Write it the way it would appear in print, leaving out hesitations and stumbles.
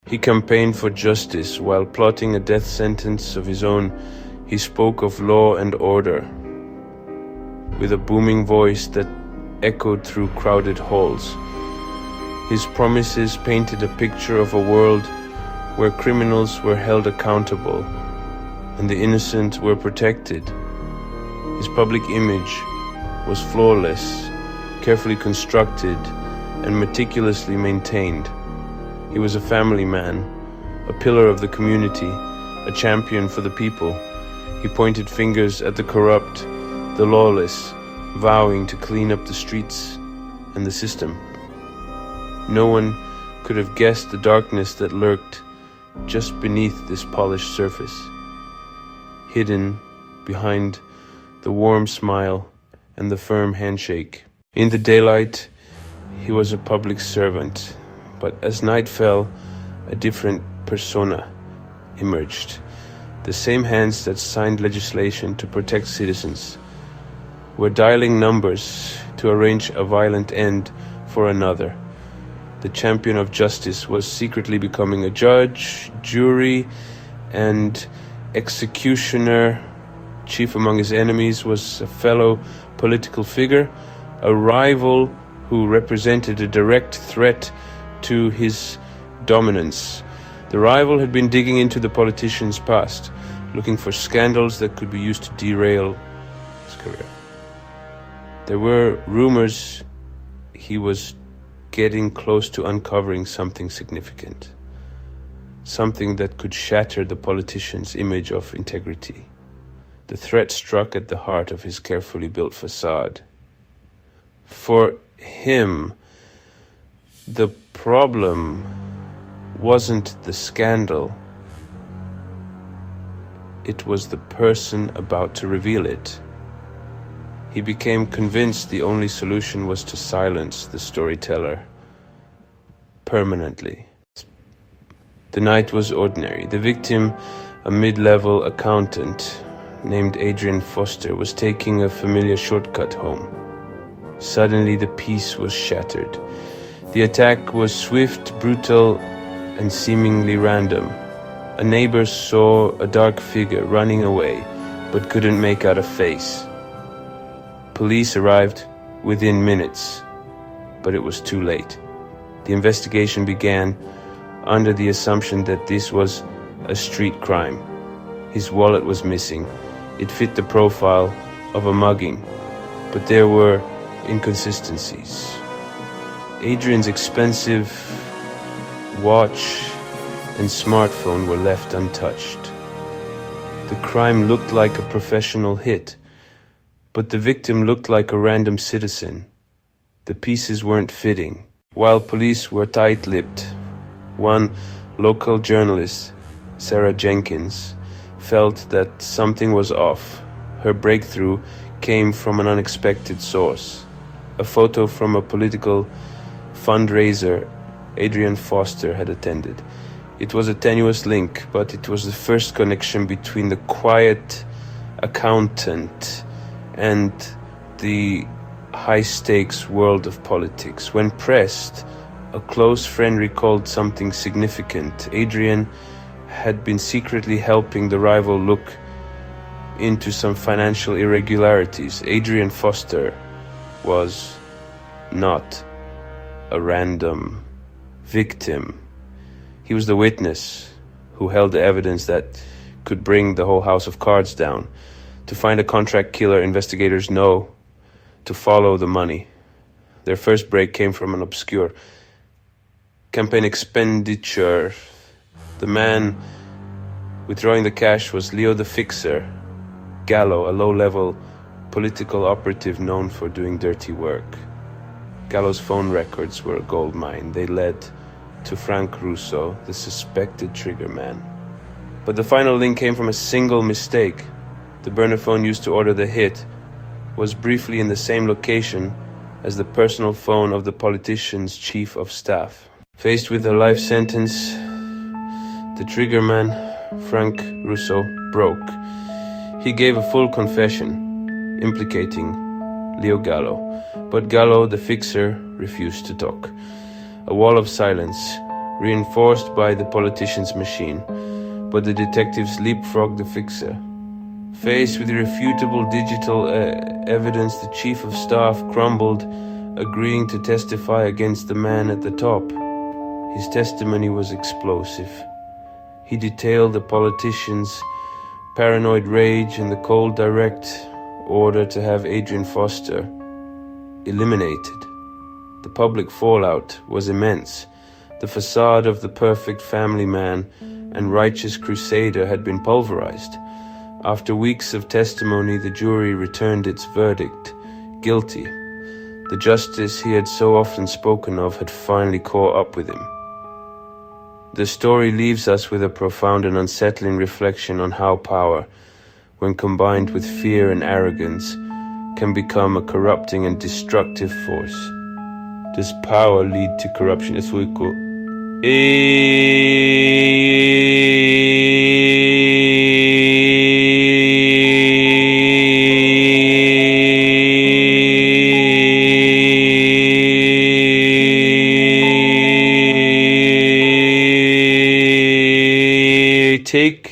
He campaigned for justice while plotting a death sentence of his own. He spoke of law and order with a booming voice that echoed through crowded halls. His promises painted a picture of a world where criminals were held accountable and the innocent were protected. His public image was flawless, carefully constructed, and meticulously maintained. He was a family man, a pillar of the community, a champion for the people. He pointed fingers at the corrupt, the lawless, vowing to clean up the streets and the system. No one could have guessed the darkness that lurked just beneath this polished surface, hidden behind the warm smile and the firm handshake. In the daylight, he was a public servant, but as night fell, a different persona emerged. The same hands that signed legislation to protect citizens were dialing numbers to arrange a violent end for another. The champion of justice was secretly becoming a judge, jury, and executioner. Chief among his enemies was a fellow political figure, a rival who represented a direct threat to his dominance. The rival had been digging into the politician's past, looking for scandals that could be used to derail his career. There were rumors he was getting close to uncovering something significant, something that could shatter the politician's image of integrity. The threat struck at the heart of his carefully built facade. For him, the problem wasn't the scandal, it was the person about to reveal it. He became convinced the only solution was to silence the storyteller permanently. The night was ordinary. The victim, a mid-level accountant named Adrian Foster, was taking a familiar shortcut home. Suddenly the peace was shattered. The attack was swift, brutal, and seemingly random. A neighbor saw a dark figure running away, but couldn't make out a face. Police arrived within minutes, but it was too late. The investigation began under the assumption that this was a street crime. His wallet was missing. It fit the profile of a mugging, but there were inconsistencies. Adrian's expensive watch and smartphone were left untouched. The crime looked like a professional hit, but the victim looked like a random citizen. The pieces weren't fitting. While police were tight-lipped, one local journalist, Sarah Jenkins, felt that something was off. Her breakthrough came from an unexpected source. A photo from a political fundraiser Adrian Foster had attended. It was a tenuous link, but it was the first connection between the quiet accountant and the high-stakes world of politics. When pressed, a close friend recalled something significant. Adrian had been secretly helping the rival look into some financial irregularities. Adrian Foster was not a random victim. He was the witness who held the evidence that could bring the whole house of cards down. To find a contract killer, investigators know to follow the money. Their first break came from an obscure campaign expenditure. The man withdrawing the cash was Leo the Fixer Gallo, a low-level political operative known for doing dirty work. Gallo's phone records were a goldmine. They led to Frank Russo, the suspected triggerman. But the final link came from a single mistake. The burner phone used to order the hit was briefly in the same location as the personal phone of the politician's chief of staff. Faced with a life sentence, the triggerman, Frank Russo, broke. He gave a full confession, implicating Leo Gallo, but Gallo, the fixer, refused to talk. A wall of silence reinforced by the politician's machine, but the detectives leapfrogged the fixer. Faced with irrefutable digital evidence, the chief of staff crumbled, agreeing to testify against the man at the top. His testimony was explosive. He detailed the politician's paranoid rage and the cold, direct order to have Adrian Foster eliminated. The public fallout was immense. The facade of the perfect family man and righteous crusader had been pulverized. After weeks of testimony, the jury returned its verdict, guilty. The justice he had so often spoken of had finally caught up with him. The story leaves us with a profound and unsettling reflection on how power, when combined with fear and arrogance, can become a corrupting and destructive force. Does power lead to corruption? Take